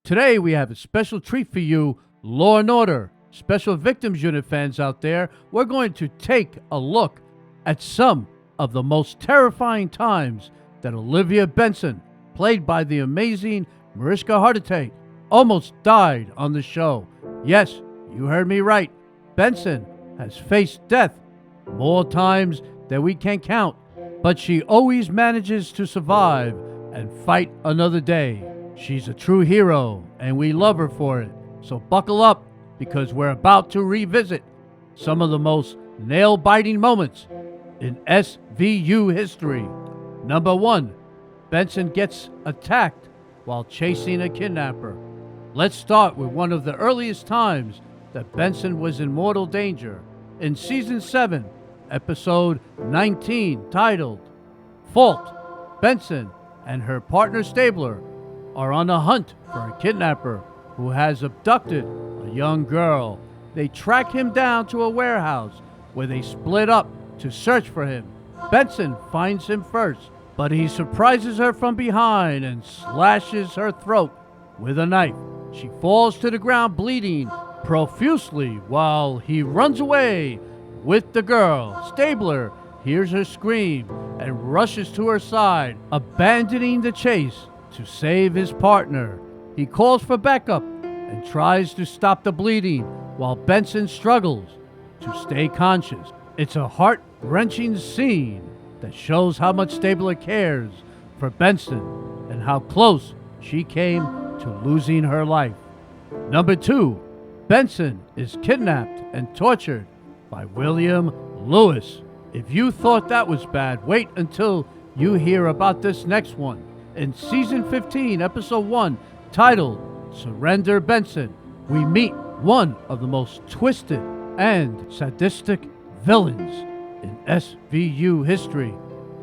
Today we have a special treat for you, Law & Order, Special Victims Unit fans out there. We're going to take a look at some of the most terrifying times that Olivia Benson, played by the amazing Mariska Hargitay, almost died on the show. Yes, you heard me right. Benson has faced death more times than we can count, but she always manages to survive and fight another day. She's a true hero, and we love her for it. So buckle up, because we're about to revisit some of the most nail-biting moments in SVU history. Number 1, Benson gets attacked while chasing a kidnapper. Let's start with one of the earliest times that Benson was in mortal danger. In Season 7, Episode 19, titled Fault, Benson and her partner Stabler are on the hunt for a kidnapper who has abducted a young girl. They track him down to a warehouse where they split up to search for him. Benson finds him first, but he surprises her from behind and slashes her throat with a knife. She falls to the ground bleeding profusely while he runs away with the girl. Stabler hears her scream and rushes to her side, abandoning the chase to save his partner. He calls for backup and tries to stop the bleeding while Benson struggles to stay conscious. It's a heart-wrenching scene that shows how much Stabler cares for Benson and how close she came to losing her life. Number 2, Benson is kidnapped and tortured by William Lewis. If you thought that was bad, wait until you hear about this next one. In Season 15, Episode 1, titled Surrender Benson, we meet one of the most twisted and sadistic villains in SVU history,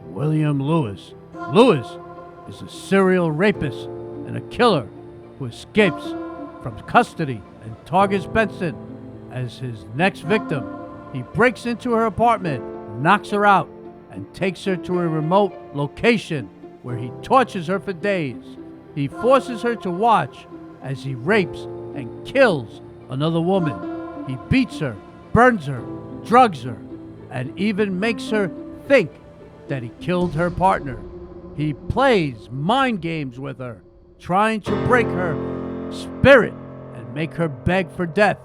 William Lewis. Lewis is a serial rapist and a killer who escapes from custody and targets Benson as his next victim. He breaks into her apartment, knocks her out, and takes her to a remote location where he tortures her for days. He forces her to watch as he rapes and kills another woman. He beats her, burns her, drugs her, and even makes her think that he killed her partner. He plays mind games with her, trying to break her spirit and make her beg for death.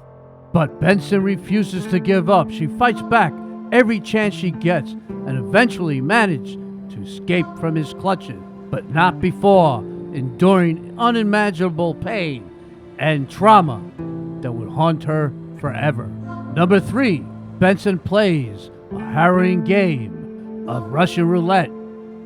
But Benson refuses to give up. She fights back every chance she gets and eventually manages to escape from his clutches, but not before enduring unimaginable pain and trauma that would haunt her forever. Number 3, Benson plays a harrowing game of Russian Roulette.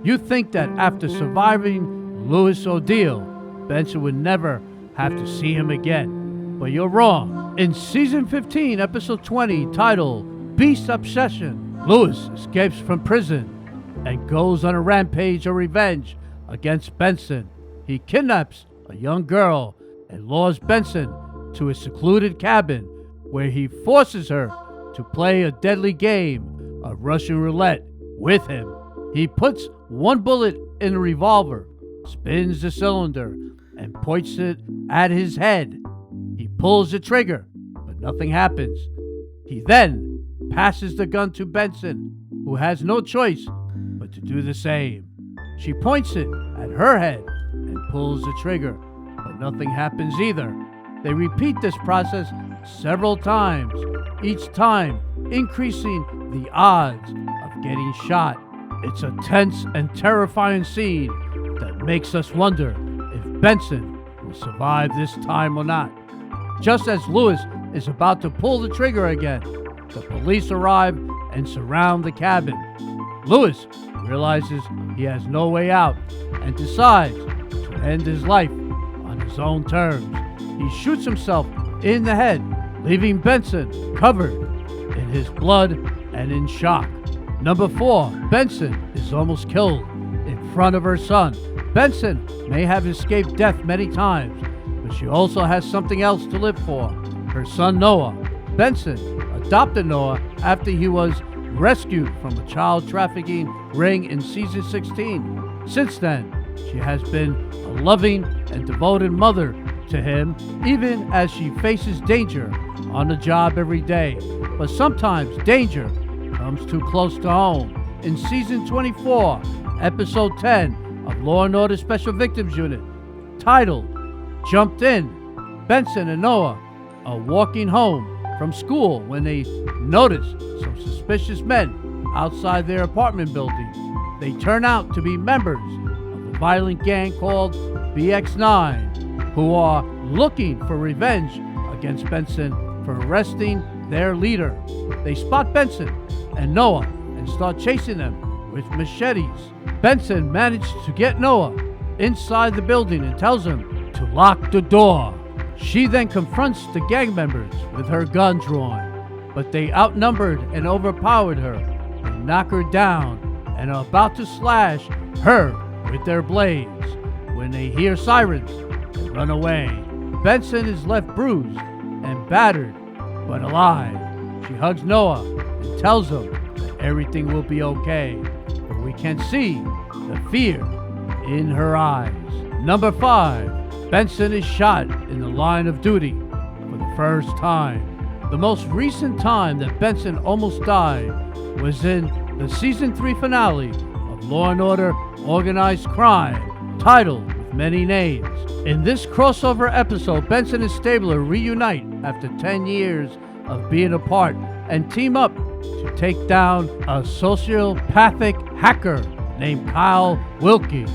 You think that after surviving Lewis' ordeal, Benson would never have to see him again, but you're wrong. In Season 15, Episode 20, titled Beast Obsession, Lewis escapes from prison and goes on a rampage of revenge against Benson. He kidnaps a young girl and lures Benson to a secluded cabin where he forces her to play a deadly game of Russian roulette with him. He puts one bullet in a revolver, spins the cylinder, and points it at his head. He pulls the trigger, but nothing happens. He then passes the gun to Benson, who has no choice but to do the same. She points it at her head and pulls the trigger, but nothing happens either. They repeat this process several times, each time increasing the odds of getting shot. It's a tense and terrifying scene that makes us wonder if Benson will survive this time or not. Just as Lewis is about to pull the trigger again, the police arrive and surround the cabin. Lewis realizes he has no way out and decides to end his life on his own terms. He shoots himself in the head, leaving Benson covered in his blood and in shock. Number 4, Benson is almost killed in front of her son. Benson may have escaped death many times, but she also has something else to live for, her son Noah. Benson adopted Noah after he was rescued from a child trafficking ring in Season 16. Since then, she has been a loving and devoted mother to him, even as she faces danger on the job every day. But sometimes danger comes too close to home. In Season 24, Episode 10 of Law & Order Special Victims Unit, titled Jumped In, Benson and Noah are walking home from school when they notice some suspicious men outside their apartment building. They turn out to be members of a violent gang called BX9, who are looking for revenge against Benson for arresting their leader. They spot Benson and Noah and start chasing them with machetes. Benson manages to get Noah inside the building and tells him to lock the door. She then confronts the gang members with her gun drawn, but they outnumbered and overpowered her. They knock her down and are about to slash her with their blades when they hear sirens and run away. Benson is left bruised and battered, but alive. She hugs Noah and tells him that everything will be okay, but we can see the fear in her eyes. Number 5. Benson is shot in the line of duty for the first time. The most recent time that Benson almost died was in the Season 3 finale of Law & Order Organized Crime, titled With Many Names. In this crossover episode, Benson and Stabler reunite after 10 years of being apart and team up to take down a sociopathic hacker named Kyle Wilkie,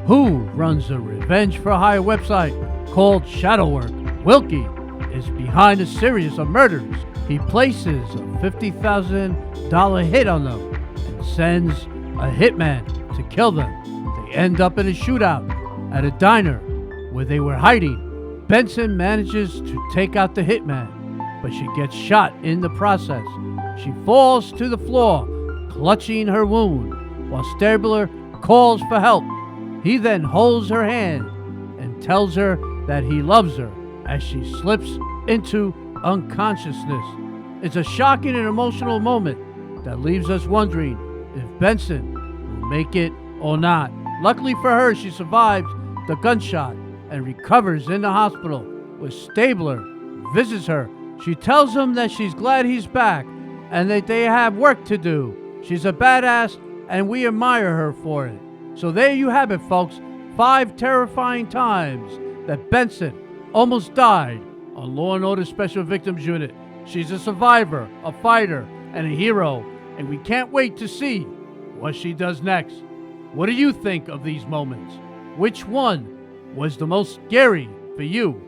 who runs a revenge-for-hire website called Shadowwork. Wilkie is behind a series of murders. He places a $50,000 hit on them and sends a hitman to kill them. They end up in a shootout at a diner where they were hiding. Benson manages to take out the hitman, but she gets shot in the process. She falls to the floor, clutching her wound, while Stabler calls for help. He then holds her hand and tells her that he loves her as she slips into unconsciousness. It's a shocking and emotional moment that leaves us wondering if Benson will make it or not. Luckily for her, she survives the gunshot and recovers in the hospital, where Stabler visits her. She tells him that she's glad he's back and that they have work to do. She's a badass and we admire her for it. So there you have it, folks. 5 terrifying times that Benson almost died on Law & Order Special Victims Unit. She's a survivor, a fighter, and a hero, and we can't wait to see what she does next. What do you think of these moments? Which one was the most scary for you?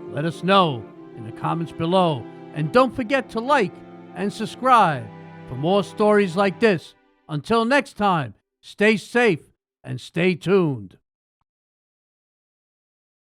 Let us know in the comments below. And don't forget to like and subscribe for more stories like this. Until next time, stay safe and stay tuned.